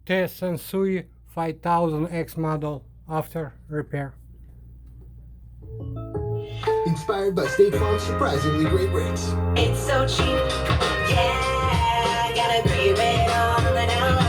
Test Sansui 5000X model after repair. Inspired by State Farm's surprisingly great rates. It's so cheap, yeah, got a great rate on the down low.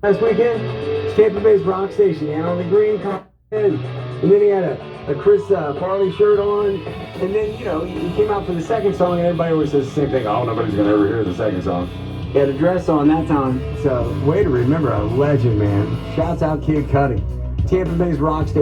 Last weekend, it's Tampa Bay's Rock Station, and on the green, and then he had a Chris Farley shirt on, and then, you know, he came out for the second song, and everybody always says the same thing, oh, nobody's going to ever hear the second song. He had a dress on that time, so way to remember a legend, man. Shouts out Kid Cudi. Tampa Bay's Rock Station.